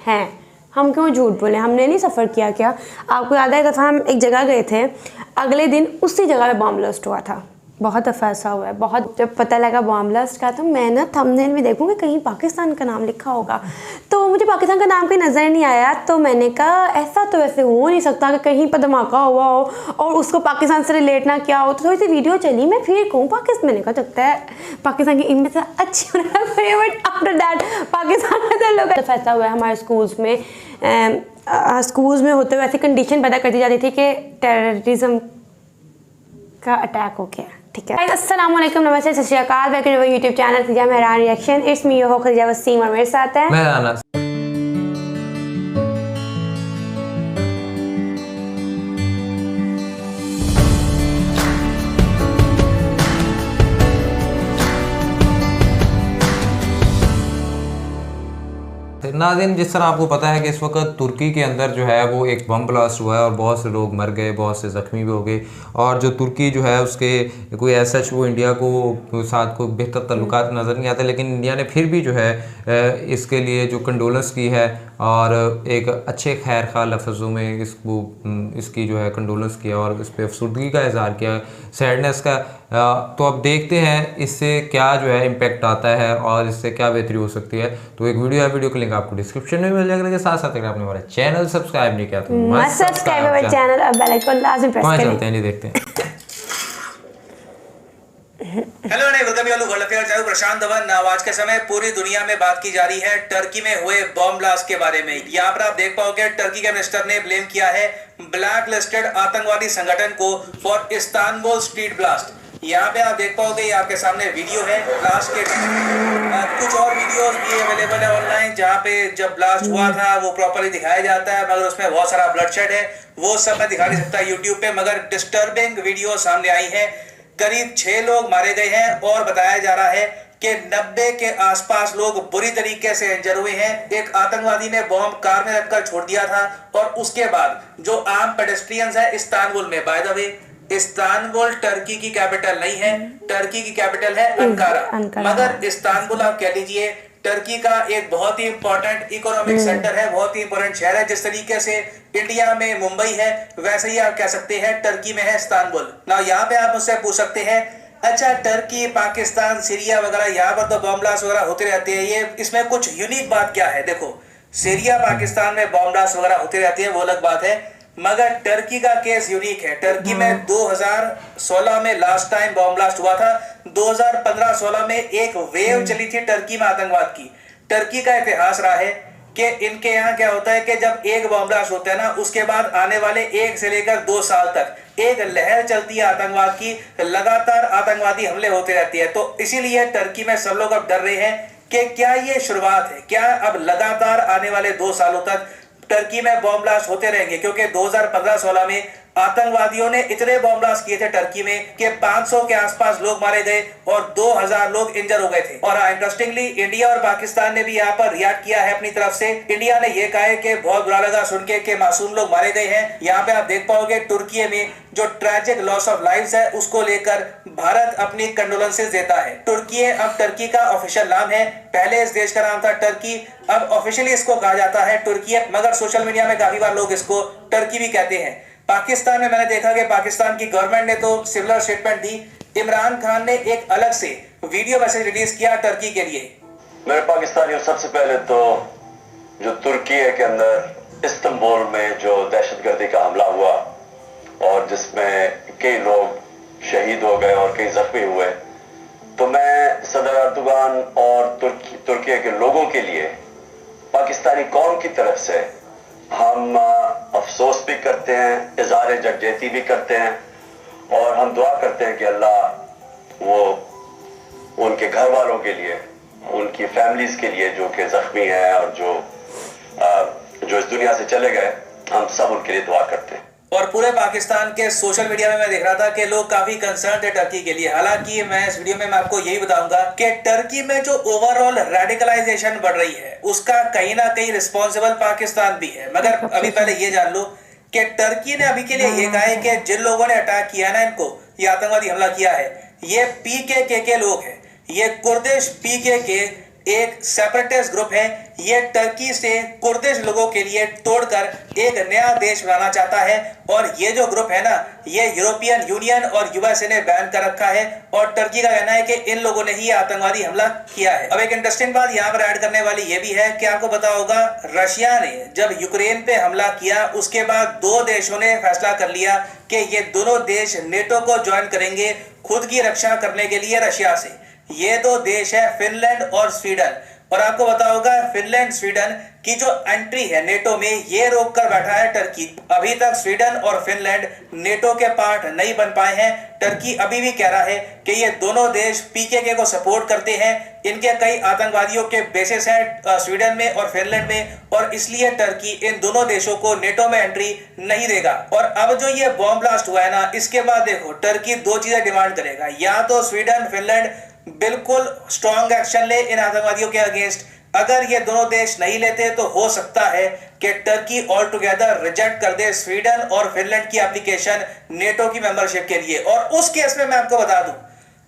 हैं, हम क्यों झूठ बोले, हमने नहीं सफ़र किया क्या? आपको याद है एक दफ़ा हम एक जगह गए थे, अगले दिन उसी जगह पे बॉम्ब ब्लास्ट हुआ था। बहुत दफ़ा ऐसा हुआ है। बहुत जब पता लगा बॉम्ब ब्लास्ट का तो मैं ना थंबनेल में देखूँगी कहीं पाकिस्तान का नाम लिखा होगा, तो मुझे पाकिस्तान का नाम कहीं नज़र नहीं आया, तो मैंने कहा ऐसा तो वैसे हो नहीं सकता कि कहीं पर धमाका हुआ हो और उसको पाकिस्तान से रिलेट ना किया हो। तो थोड़ी सी वीडियो चली, मैं फिर कहूँ पाकिस्तान, मैंने कहा लगता है पाकिस्तान की इमेज अच्छी होना चाहिए, बट आफ्टर दैट पाकिस्तान का लोग ऐसा हुआ है हमारे स्कूल्स में होते हुए ऐसी कंडीशन पैदा कर दी जाती थी कि टेररिज्म का अटैक हो गया। ठीक है, अस्सलाम वालेकुम, नमस्ते, सत श्री अकाल, welcome to YouTube channel Khadija Mehran reaction. It's me your host Khadija Waseem और मेरे साथ है मैं नाज़रीन, जिस तरह आपको पता है कि इस वक्त तुर्की के अंदर जो है वो एक बम ब्लास्ट हुआ है और बहुत से लोग मर गए, बहुत से ज़ख्मी भी हो गए। और जो तुर्की जो है उसके कोई ऐसा वो इंडिया को साथ कोई बेहतर ताल्लुकात नज़र नहीं आते, लेकिन इंडिया ने फिर भी जो है इसके लिए जो कंडोलेंस की है और एक अच्छे खैर खा लफ्ज़ों में इसकी जो है कंडोलेंस किया और इस पर अफसुर्दगी का इज़हार किया, सैडनेस का। तो अब देखते हैं इससे क्या जो है इम्पेक्ट आता है और इससे क्या बेहतरी हो सकती है। तो एक वीडियो है, वीडियो का लिंक आपको डिस्क्रिप्शन में मिल जाएगा। साथ साथ अगर आपने हमारा चैनल सब्सक्राइब नहीं किया तो मस्ट सब्सक्राइब हमारा चैनल और बेल आइकन लाजमी प्रेस करें। चलते हैं, नहीं देखते हैं। हेलो वेलकम प्रशांत धवन। आज के समय पूरी दुनिया में बात की जा रही है टर्की में हुए बॉम्ब ब्लास्ट के बारे में। यहाँ पर आप देख पाओगे टर्की के मिनिस्टर ने ब्लेम किया है ब्लैक लिस्टेड आतंकवादी संगठन को फॉर इस्तांबुल स्ट्रीट ब्लास्ट। यहाँ पे आप देख पाओगे, ये आपके सामने वीडियो है ब्लास्ट के। कुछ और वीडियोस भी अवेलेबल है ऑनलाइन जहाँ पे जब ब्लास्ट हुआ था वो प्रॉपर्ली दिखाया जाता है, मगर उसमें बहुत सारा ब्लडशेड है, वो सब मैं दिखा नहीं सकता यूट्यूब पे। मगर डिस्टर्बिंग वीडियो सामने आई है, करीब 6 लोग मारे गए हैं और बताया जा रहा है कि 90 के आसपास लोग बुरी तरीके से इंजर हुए हैं। एक आतंकवादी ने बॉम्ब कार में रखकर छोड़ दिया था और उसके बाद जो आम पेडेस्ट्रियंस है इस्तांबुल में, by the way Istanbul Turkey की कैपिटल नहीं है, टर्की की कैपिटल है अंकारा। मगर इस्तांबुल आप कह लीजिए टर्की का एक बहुत ही इंपॉर्टेंट इकोनॉमिक सेंटर है, बहुत ही इंपॉर्टेंट शहर है। जिस तरीके से इंडिया में मुंबई है वैसे ही आप कह सकते हैं टर्की में है इस्तांबुल। ना यहाँ पे आप मुझसे पूछ सकते हैं, अच्छा टर्की, पाकिस्तान, सीरिया वगैरह यहाँ पर तो बॉम्ब ब्लास्ट वगैरह होते रहते हैं, ये इसमें कुछ यूनिक बात क्या है? देखो, सीरिया पाकिस्तान में बॉम्ब ब्लास्ट वगैरह होते रहते हैं, वो अलग बात है, मगर टर्की का केस यूनिक है। टर्की में 2016 में लास्ट टाइम बॉम्ब ब्लास्ट हुआ था। 2015-16 में एक वेव चली थी टर्की में आतंकवाद की। टर्की का इतिहास रहा है कि इनके यहाँ क्या होता है कि जब एक बॉम्ब ब्लास्ट होता है ना, उसके बाद आने वाले 1 से लेकर 2 साल तक एक लहर चलती है आतंकवाद की, लगातार आतंकवादी हमले होते रहती है। तो इसीलिए टर्की में सब लोग अब डर रहे हैं कि क्या ये शुरुआत है, क्या अब लगातार आने वाले 2 सालों तक टर्की में बॉम्ब ब्लास्ट होते रहेंगे? क्योंकि 2015-16 में आतंकवादियों ने इतने बॉम्ब ब्लास्ट किए थे टर्की में कि 500 के आसपास लोग मारे गए और 2000 लोग इंजर हो गए थे। और इंटरेस्टिंगली इंडिया और पाकिस्तान ने भी यहाँ पर रिएक्ट किया है अपनी तरफ से। इंडिया ने यह कहा है कि बहुत बुरा लगा सुन के कि मासूम लोग मारे गए हैं। यहाँ पे आप देख पाओगे तुर्की में जो ट्रेजिक लॉस ऑफ लाइव्स है उसको लेकर भारत अपनी कंडोलेंसेस देता है। तुर्की अब टर्की का ऑफिशियल नाम है, पहले इस देश का नाम था टर्की, अब ऑफिशियली इसको कहा जाता है तुर्की, मगर सोशल मीडिया में काफी बार लोग इसको टर्की भी कहते हैं। पाकिस्तान में मैंने देखा कि पाकिस्तान की गवर्नमेंट ने तो सिमिलर स्टेटमेंट दी। इमरान खान ने एक अलग से वीडियो मैसेज रिलीज किया टर्की के लिए। मेरे पाकिस्तानियों, सबसे पहले तो जो तुर्की के अंदर इस्तांबुल में जो दहशतगर्दी का हमला हुआ और जिसमें कई लोग शहीद हो गए और कई जख्मी हुए, तो मैं सदर अर्दोगान और तुर्की के लोगों के लिए पाकिस्तानी कौम की तरफ से हम अफसोस भी करते हैं, इज़हार यकजहती भी करते हैं और हम दुआ करते हैं कि अल्लाह वो उनके घर वालों के लिए, उनकी फैमिलीज के लिए जो कि जख्मी हैं और जो इस दुनिया से चले गए, हम सब उनके लिए दुआ करते हैं। और पूरे पाकिस्तान के सोशल मीडिया में मैं देख रहा था कि लोग काफी कंसर्न थे टर्की के लिए। हालांकि मैं इस वीडियो में मैं आपको यही बताऊंगा कि टर्की में जो ओवरऑल रेडिकलाइजेशन बढ़ रही है उसका कहीं ना कहीं रिस्पॉन्सिबल पाकिस्तान भी है। मगर अभी पहले ये जान लो कि टर्की ने अभी के लिए ये कहा है कि जिन लोगों ने अटैक किया ना, इनको ये आतंकवादी हमला किया है, ये PKK के लोग हैं, ये कुर्दिश PKK एक सेपरेटिस्ट ग्रुप है, ये टर्की से कुर्दिश लोगों के लिए तोड़कर एक नया देश बनाना चाहता है। और ये जो ग्रुप है ना, ये यूरोपियन यूनियन और यूएसए ने बैन कर रखा है और टर्की का कहना है कि इन लोगों ने ही आतंकवादी हमला किया है। अब एक इंटरेस्टिंग बात यहाँ पर ऐड करने वाली ये भी है कि आपको पता होगा, रशिया ने जब यूक्रेन पे हमला किया उसके बाद दो देशों ने फैसला कर लिया कि ये दोनों देश नेटो को ज्वाइन करेंगे खुद की रक्षा करने के लिए रशिया से। ये दो देश है फिनलैंड और स्वीडन। और आपको पता होगा फिनलैंड स्वीडन की जो एंट्री है नेटो में, ये रोक कर बैठा है टर्की। अभी तक स्वीडन और फिनलैंड नेटो के पार्ट नहीं बन पाए हैं। टर्की अभी भी कह रहा है कि ये दोनों देश पीकेके को सपोर्ट करते हैं, इनके कई आतंकवादियों के बेसिस हैं स्वीडन में और फिनलैंड में, और इसलिए टर्की इन दोनों देशों को नेटो में एंट्री नहीं देगा। और अब जो ये बॉम्ब ब्लास्ट हुआ है ना, इसके बाद देखो टर्की दो चीजें डिमांड करेगा, या तो स्वीडन फिनलैंड बिल्कुल स्ट्रॉन्ग एक्शन ले इन आतंकवादियों के अगेंस्ट। अगर ये दोनों देश नहीं लेते तो हो सकता है कि टर्की ऑल टुगेदर रिजेक्ट कर दे स्वीडन और फिनलैंड की एप्लीकेशन नेटो की मेंबरशिप के लिए। और उस केस में मैं आपको बता दूं,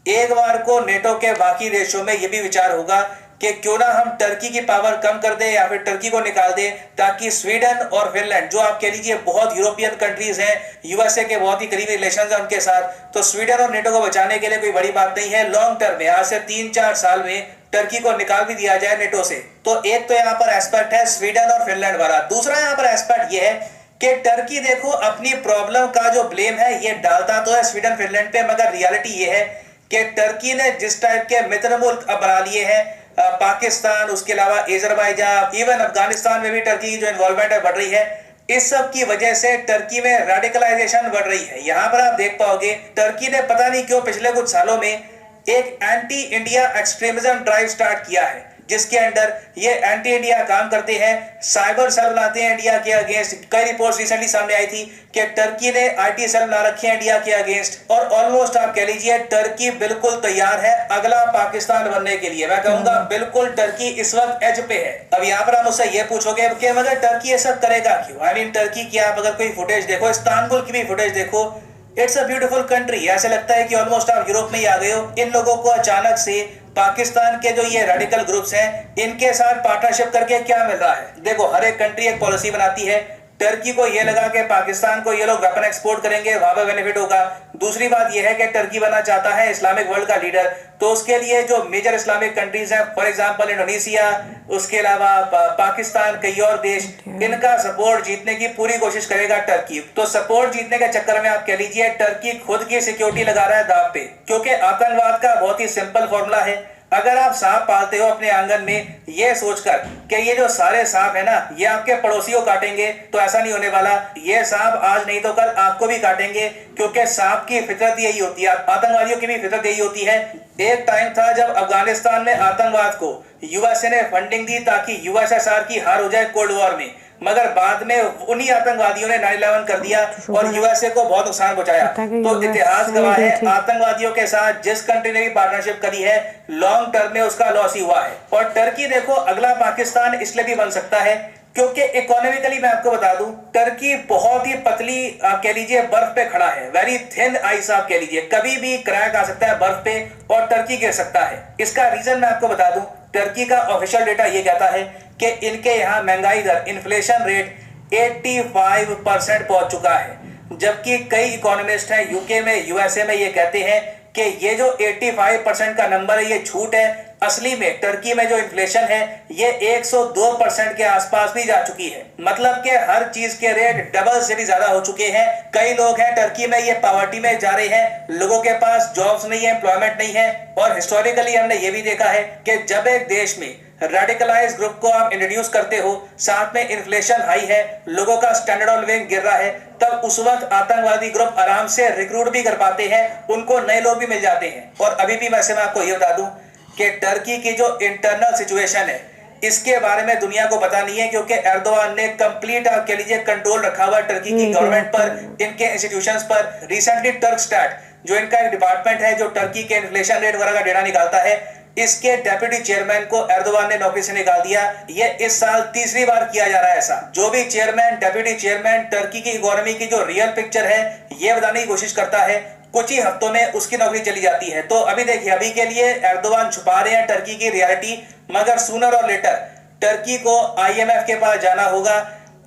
एक बार को नेटो के बाकी देशों में यह भी विचार होगा कि क्यों ना हम टर्की की पावर कम कर दे या फिर टर्की को निकाल दे, ताकि स्वीडन और फिनलैंड जो आप कह लीजिए बहुत यूरोपियन कंट्रीज हैं, यूएसए के बहुत ही करीबी रिलेशंस हैं उनके साथ, तो स्वीडन और नेटो को बचाने के लिए कोई बड़ी बात नहीं है। लॉन्ग टर्म में आज से 3-4 साल में टर्की को निकाल भी दिया जाए नेटो से। तो एक तो यहाँ पर एस्पेक्ट है स्वीडन और फिनलैंड वाला। दूसरा यहाँ पर एस्पेक्ट ये है कि टर्की देखो अपनी प्रॉब्लम का जो ब्लेम है ये डालता तो है स्वीडन फिनलैंड पे, मगर रियलिटी ये है कि टर्की ने जिस टाइप के मित्र मुल्क अब बना लिए हैं, पाकिस्तान, उसके अलावा अजरबैजान, इवन अफगानिस्तान में भी टर्की की जो इन्वॉल्वमेंट है बढ़ रही है। इस सब की वजह से टर्की में रेडिकलाइजेशन बढ़ रही है। यहाँ पर आप देख पाओगे टर्की ने पता नहीं क्यों पिछले कुछ सालों में एक anti India extremism drive start किया है, जिसके अंडर ये एंटी इंडिया काम करते हैं, साइबर सेल बनाते हैं इंडिया के अगेंस्ट। कई रिपोर्ट्स रिसेंटली सामने आई थी कि टर्की ने आईटी सेल बना रखे हैं इंडिया के अगेंस्ट, और ऑलमोस्ट आप कह लीजिए टर्की बिल्कुल तैयार है अगला पाकिस्तान बनने के लिए। मैं कहूंगा बिल्कुल टर्की इस वक्त एज पे है। अब यहाँ पर आप मुझसे ये पूछोगे कि मगर टर्की ये सब करेगा क्यों? आई मीन टर्की की आप अगर कोई फुटेज देखो, इस्तांबुल की भी फुटेज देखो, इट्स अ ब्यूटीफुल कंट्री। ऐसे लगता है कि ऑलमोस्ट आप यूरोप में ही आ गए हो। इन लोगों को अचानक से पाकिस्तान के जो ये रेडिकल ग्रुप्स हैं, इनके साथ पार्टनरशिप करके क्या मिल रहा है? देखो हर एक कंट्री एक पॉलिसी बनाती है। टर्की को ये लगा कि पाकिस्तान को ये लोग वेपन एक्सपोर्ट करेंगे, वहां पर बेनिफिट होगा। दूसरी बात ये है कि टर्की बनना चाहता है इस्लामिक वर्ल्ड का लीडर, तो उसके लिए जो मेजर इस्लामिक कंट्रीज हैं, फॉर एग्जांपल इंडोनेशिया, उसके अलावा पाकिस्तान, कई और देश, इनका सपोर्ट जीतने की पूरी कोशिश करेगा टर्की। तो सपोर्ट जीतने के चक्कर में आप कह लीजिए टर्की खुद की सिक्योरिटी लगा रहा है दांव पे, क्योंकि आतंकवाद का बहुत ही सिंपल फॉर्मूला है। अगर आप सांप पालते हो अपने आंगन में ये सोचकर कि ये जो सारे सांप है ना ये आपके पड़ोसी को काटेंगे, तो ऐसा नहीं होने वाला। ये सांप आज नहीं तो कल आपको भी काटेंगे, क्योंकि सांप की फितरत यही होती है, आतंकवादियों की भी फितरत यही होती है। एक टाइम था जब अफगानिस्तान में आतंकवाद को यूएसए ने फंडिंग दी ताकि यूएसएसआर की हार हो जाए कोल्ड वॉर में, मगर बाद में उन्हीं आतंकवादियों ने 9/11 कर दिया और यूएसए को बहुत नुकसान पहुंचाया। तो इतिहास गवाह है आतंकवादियों के साथ जिस कंट्री ने भी पार्टनरशिप करी है, लॉन्ग टर्म में उसका लॉस ही हुआ है। और टर्की देखो अगला पाकिस्तान इसलिए भी बन सकता है क्योंकि इकोनॉमिकली मैं आपको बता दूं, टर्की बहुत ही पतली आप कह लीजिए बर्फ पे खड़ा है, वेरी थिन आइस आप कह लीजिए, कभी भी क्रैक आ सकता है बर्फ पे और टर्की गिर सकता है। इसका रीजन मैं आपको बता दूं, टर्की का ऑफिशियल डेटा ये कहता है कि इनके यहाँ महंगाई दर, इन्फ्लेशन रेट 85% पहुंच चुका है, जबकि कई इकोनॉमिस्ट हैं यूके में, यूएसए में ये कहते हैं कि ये जो 85% का नंबर है ये झूठ है। असली में टर्की में जो इन्फ्लेशन है ये 102% के आसपास भी जा चुकी है, मतलब कि हर चीज के रेट डबल से भी ज्यादा हो चुके हैं। कई लोग हैं टर्की में ये पॉवर्टी में जा रहे हैं, लोगों के पास जॉब्स नहीं है, एम्प्लॉयमेंट नहीं है। और हिस्टोरिकली हमने ये भी देखा है कि जब एक देश में रेडिकलाइज ग्रुप को आप इंट्रोड्यूस करते हो, साथ में इन्फ्लेशन हाई है, लोगों का स्टैंडर्ड ऑफ लिविंग गिर रहा है, तब उस वक्त आतंकवादी ग्रुप आराम से रिक्रूट भी कर पाते हैं, उनको नए लोग भी मिल जाते हैं। और अभी भी मैं आपको ये बता दूं कि टर्की की जो इंटरनल सिचुएशन है इसके बारे में दुनिया को पता नहीं है, क्योंकि एर्दोगान ने कंप्लीट आप कह लीजिए कंट्रोल रखा हुआ टर्की की गवर्नमेंट पर, इनके इंस्टीट्यूशंस पर। रिसेंटली टर्कस्टैट जो इनका एक डिपार्टमेंट है जो टर्की के इन्फ्लेशन रेट वगैरह का डेटा निकालता है, इसके डेप्यूटी चेयरमैन को एर्दोगान ने नौकरी से निकाल दिया। ये इस साल तीसरी बार किया जा रहा है ऐसा। जो भी चेयरमैन, डेप्यूटी चेयरमैन टर्की की इकोनॉमी की जो रियल पिक्चर है ये बताने की कोशिश करता है, कुछ ही हफ्तों में उसकी नौकरी चली जाती है। तो अभी देखिए, अभी के लिए एर्दोगान छुपा रहे हैं टर्की की रियलिटी, मगर सूनर और लेटर टर्की को IMF के पास जाना होगा।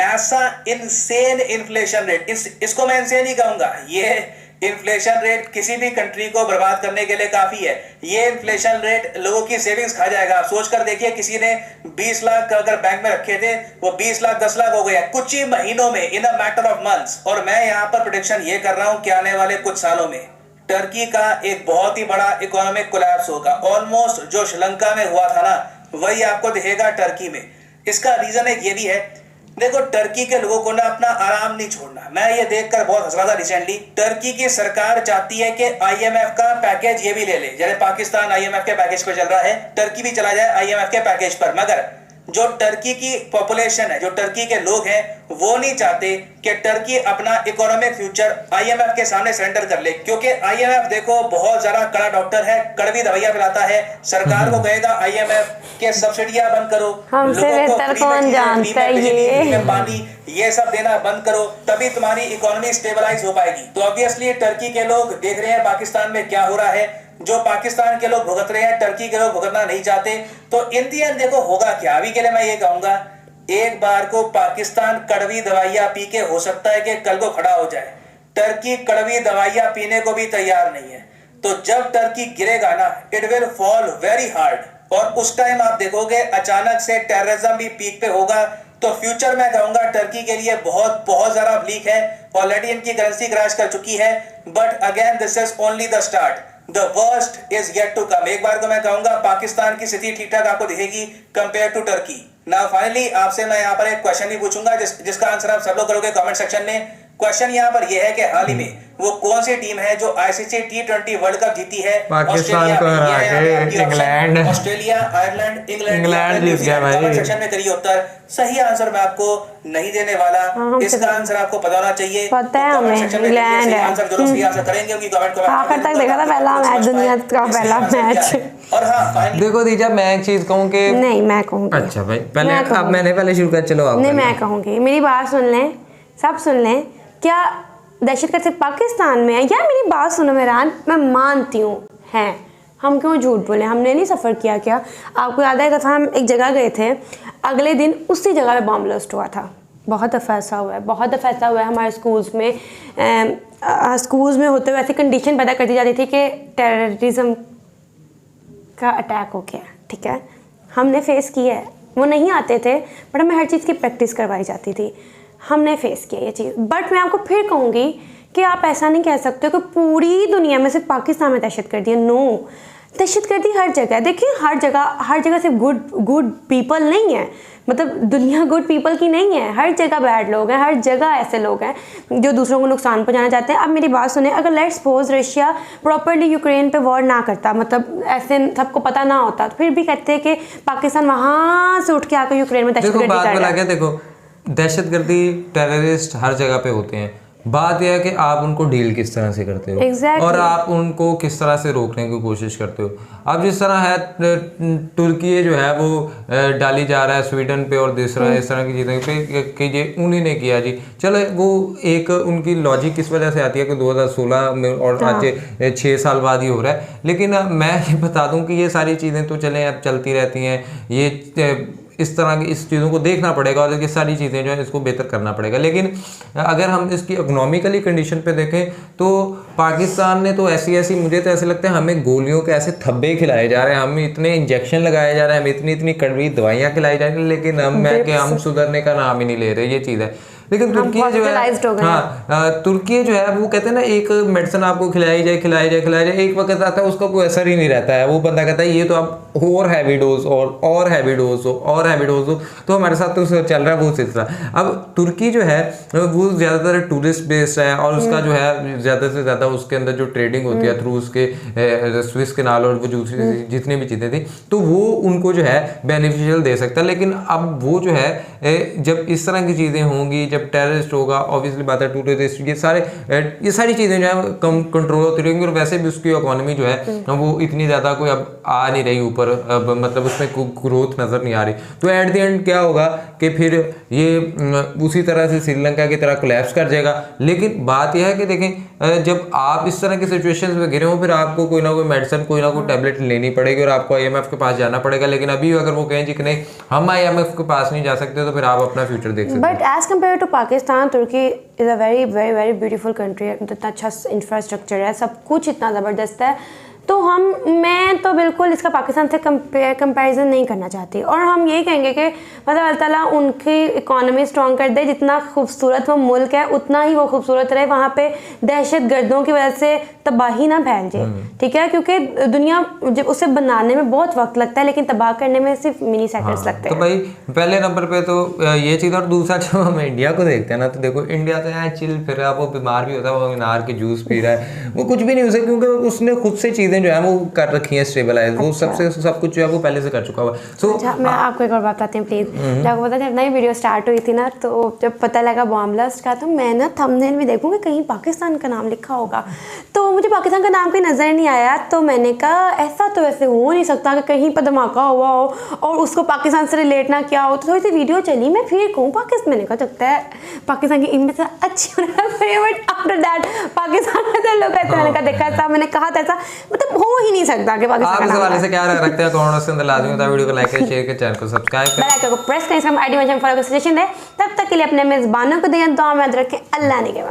ऐसा इनसेन इन्फ्लेशन रेट, इसको मैं इनसेन ही कहूंगा, ये इन्फ्लेशन रेट किसी भी कंट्री को बर्बाद करने के लिए काफी है। ये इन्फ्लेशन रेट लोगों की सेविंग्स खा जाएगा। आप सोच कर देखिए, किसी ने 20 लाख अगर बैंक में रखे थे, वो 20 लाख 10 लाख हो गए कुछ ही महीनों में, इन अ मैटर ऑफ मंथ्स। और मैं यहाँ पर प्रेडिक्शन ये कर रहा हूँ कि आने वाले कुछ सालों में टर्की का एक बहुत ही बड़ा इकोनॉमिक कोलैप्स होगा। ऑलमोस्ट जो श्रीलंका में हुआ था ना, वही आपको दिखेगा टर्की में। इसका रीजन एक ये भी है, देखो टर्की के लोगों को ना अपना आराम नहीं छोड़ना। मैं ये देखकर बहुत हंस रहा था रिसेंटली, टर्की की सरकार चाहती है कि IMF का पैकेज ये भी ले ले। जैसे पाकिस्तान IMF के पैकेज पर चल रहा है, टर्की भी चला जाए IMF के पैकेज पर। मगर जो टर्की की पॉपुलेशन है, जो टर्की के लोग हैं, वो नहीं चाहते कि टर्की अपना इकोनॉमिक फ्यूचर IMF के सामने सरेंडर कर ले। क्योंकि IMF देखो बहुत ज्यादा कड़ा डॉक्टर है, कड़वी दवाइयां पिलाता है। सरकार को कहेगा IMF के सब्सिडियां बंद करो, हमसे बेहतर कौन जानता है ये पानी ये सब देना बंद करो, तभी तुम्हारी इकोनॉमी स्टेबलाइज हो पाएगी। तो ऑब्वियसली टर्की के लोग देख रहे हैं पाकिस्तान में क्या हो रहा है, जो पाकिस्तान के लोग भुगत रहे हैं, टर्की के लोग भुगतना नहीं चाहते। तो इन दी एंड देखो होगा क्या। अभी के लिए मैं ये कहूंगा, एक बार को पाकिस्तान कड़वी दवाइयां पी के हो सकता है कि कल को खड़ा हो जाए। टर्की कड़वी दवाइयां पीने को भी तैयार नहीं है। तो जब टर्की गिरेगा ना, it will fall very hard. और उस टाइम आप देखोगे अचानक से टेररिज्म भी पीक पे होगा। तो फ्यूचर मैं कहूंगा टर्की के लिए बहुत बहुत ज्यादा ब्लीक है। ऑलरेडी इनकी करेंसी क्रैश कर चुकी है, but again this is only the start, the worst is yet to come. एक बार को मैं कहूंगा पाकिस्तान की स्थिति ठीक ठाक आपको दिखेगी compare to Turkey. Now finally आपसे मैं यहाँ पर एक क्वेश्चन भी पूछूंगा, जिसका आंसर आप सब लोग करोगे कमेंट सेक्शन में। क्वेश्चन यहाँ पर यह है कि हाल ही में वो कौन सी टीम है जो ICC T20 वर्ल्ड कप जीती है? पाकिस्तान को हरा के इंग्लैंड, ऑस्ट्रेलिया, आयरलैंड, इंग्लैंड जीत गया भाई। कमेंट सेक्शन में करिए उत्तर। सही आंसर मैं आपको नहीं देने वाला, इसका आंसर आपको पता होना चाहिए। पता है हमें, इंग्लैंड है। आंसर जो सही आंसर करेंगे उनकी कमेंट आखिर तक देखा था पहला मैच, दुनिया का पहला मैच। और हाँ देखो दीजा, मैं एक चीज कहूँ कि नहीं, मैं कहूँगी। अच्छा भाई, पहले अब मैंने पहले शुरू कर, चलो आप। नहीं, मैं कहूँगी, मेरी बात सुन लें, सब सुन लें। क्या दहशतगर्द सिर्फ पाकिस्तान में है? यार मेरी बात सुनो मेहरान, मैं मानती हूँ हैं, हम क्यों झूठ बोले, हमने नहीं सफ़र किया क्या? आपको याद है एक दफ़ा हम एक जगह गए थे, अगले दिन उसी जगह पे बॉम्ब ब्लास्ट हुआ था। बहुत दफ़ा ऐसा हुआ है, बहुत दफ़ा ऐसा हुआ है हमारे स्कूल्स में। स्कूल्स में होते हुए ऐसी कंडीशन पैदा कर दी जाती थी कि टेररिज्म का अटैक हो गया। ठीक है, हमने फेस किया है, वो नहीं आते थे बट हमें हर चीज़ की प्रैक्टिस करवाई जाती थी, हमने फेस किया ये चीज़। बट मैं आपको फिर कहूँगी कि आप ऐसा नहीं कह सकते कि पूरी दुनिया में सिर्फ पाकिस्तान में दहशतगर्दी है। नो, दहशतगर्दी हर जगह है। देखिए हर जगह सिर्फ गुड पीपल नहीं है, मतलब दुनिया गुड पीपल की नहीं है। हर जगह बैड लोग हैं, हर जगह ऐसे लोग हैं जो दूसरों को नुकसान पहुंचाना चाहते हैं। अब मेरी बात सुने, अगर let's suppose Russia properly Ukraine पे वॉर ना करता, मतलब ऐसे सबको पता ना होता, तो फिर भी कहते हैं कि पाकिस्तान वहाँ से उठ के आकर यूक्रेन में दहशतगर्दी कर रहा है। देखो दहशतगर्दी टेररिस्ट हर जगह पे होते हैं। बात यह है कि आप उनको डील किस तरह से करते हो exactly. और आप उनको किस तरह से रोकने की कोशिश करते हो। अब जिस तरह है तुर्की जो है वो डाली जा रहा है स्वीडन पे और दूसरा इस तरह की चीज़ों पे कि ये उन्हीं ने किया जी। चलो वो एक उनकी लॉजिक किस वजह से आती है कि 2016 में और आज 6 साल बाद ही हो रहा है। लेकिन मैं ये बता दूं कि ये सारी चीज़ें तो चलें अब चलती रहती हैं। ये इस तरह की इस चीज़ों को देखना पड़ेगा और ये सारी चीज़ें जो है इसको बेहतर करना पड़ेगा। लेकिन अगर हम इसकी इकोनॉमिकली कंडीशन पे देखें तो पाकिस्तान ने तो ऐसी मुझे तो ऐसे लगता है हमें गोलियों के ऐसे थब्बे खिलाए जा रहे हैं, हमें इतने इंजेक्शन लगाए जा रहे हैं, हमें इतनी कड़वी दवाइयाँ खिलाई जा रही हैं, लेकिन हम सुधरने का नाम ही नहीं ले रहे। ये चीज़ है। लेकिन तुर्की जो है तुर्की जो है वो कहते हैं ना, एक मेडिसिन आपको खिलाई जाए, एक वक्त आता है उसका कोई असर ही नहीं रहता है। वो बंदा कहता है ये तो आप और हैवी डोज और हैवी डोज हो, तो हमारे साथ तो चल रहा है वो सिलसिला। अब तुर्की जो है वो ज़्यादातर टूरिस्ट बेस्ड है और उसका जो है ज़्यादा से ज़्यादा उसके अंदर जो ट्रेडिंग होती है थ्रू उसके स्विस कैनाल और वो जितनी भी चीज़ें थी, तो वो उनको जो है बेनिफिशियल दे सकता है। लेकिन अब वो जो है जब इस तरह की चीज़ें होंगी, जब जब टेररिस्ट होगा ऑब्वियसली बात है, टूरिस्ट, ये सारी चीज़ें जो है कम कंट्रोल होती रहेंगी। और वैसे भी उसकी इकोनॉमी जो है वो इतनी ज़्यादा कोई अब आ नहीं रही ऊपर, अब मतलब उसमें ग्रोथ नज़र नहीं आ रही। तो एट द एंड क्या होगा कि फिर ये उसी तरह से श्रीलंका की तरह कोलैप्स कर जाएगा। लेकिन बात यह है कि देखें, जब आप इस तरह की सिचुएशंस में गिरे हो फिर आपको कोई ना कोई मेडिसिन, कोई ना कोई टैबलेट लेनी पड़ेगी और आपको IMF के पास जाना पड़ेगा। लेकिन अभी अगर वो कहें जी कि नहीं हम IMF के पास नहीं जा सकते तो फिर आप अपना फ्यूचर देख सकते हैं। But as compare to Pakistan, Turkey is a very very very beautiful country है। इतना अच्छा इंफ्रास्ट्रक्चर है, सब कुछ इतना ज़बरदस्त है। तो मैं तो बिल्कुल इसका पाकिस्तान से कंपैरिजन नहीं करना चाहती। और हम यही कहेंगे कि मतलब अल्लाह ताला उनकी इकोनॉमी स्ट्रॉन्ग कर दे। जितना खूबसूरत वो मुल्क है उतना ही वो खूबसूरत रहे। वहाँ पे दहशत गर्दों की वजह से तबाही ना फैल जाए, ठीक है, क्योंकि दुनिया जब उसे बनाने में बहुत वक्त लगता है लेकिन तबाह करने में सिर्फ मिनी सेकंड्स लगते हैं। तो भाई पहले नंबर पे तो ये चीज़। और दूसरा जो हम इंडिया को देखते हैं ना, तो देखो इंडिया तो है चिल फिर रहा है, वो बीमार भी होता है, वो मीनार के जूस पी रहा है, वो कुछ भी नहीं हो सकता क्योंकि उसने खुद से चीज़ें जो है वो कर रखी हैं स्टेबलाइज। वो सबसे सब कुछ जो है वो पहले से कर चुका हुआ। सो अच्छा, मैं आपको एक और बात बताती हूँ प्लीज़। जब आपको पता जब नई वीडियो स्टार्ट हुई थी ना, तो जब पता लगा बॉम्ब ब्लास्ट का, तो मैं ना थंबनेल भी देखूँगी कहीं पाकिस्तान का नाम लिखा होगा, तो मुझे पाकिस्तान का नाम कहीं नज़र नहीं आया। तो मैंने कहा ऐसा तो वैसे हो नहीं सकता कि कहीं पर धमाका हुआ हो और उसको पाकिस्तान से रिलेट ना किया हो। तो थोड़ी सी वीडियो चली, मैं फिर कहूँ पाकिस्तान, मैंने कहा लगता है पाकिस्तान की इमेज अच्छी होने लग गई है। बट आफ्टर दैट पाकिस्तान में तो लोग कहते हैं, देखा था, मैंने कहा था ऐसा मतलब हो ही नहीं सकता कि पाकिस्तान आप इस हवाले से क्या रखते हैं कमेंट्स के अंदर लाजमी होता है। वीडियो को लाइक करें, शेयर करें, चैनल को सब्सक्राइब करें, बेल आइकन को प्रेस करें, इसका ID में फॉलो कर सजेशन दें। तब तक के लिए अपने मेज़बानों को दें दुआ में याद रखें। अल्लाह ने के बाद।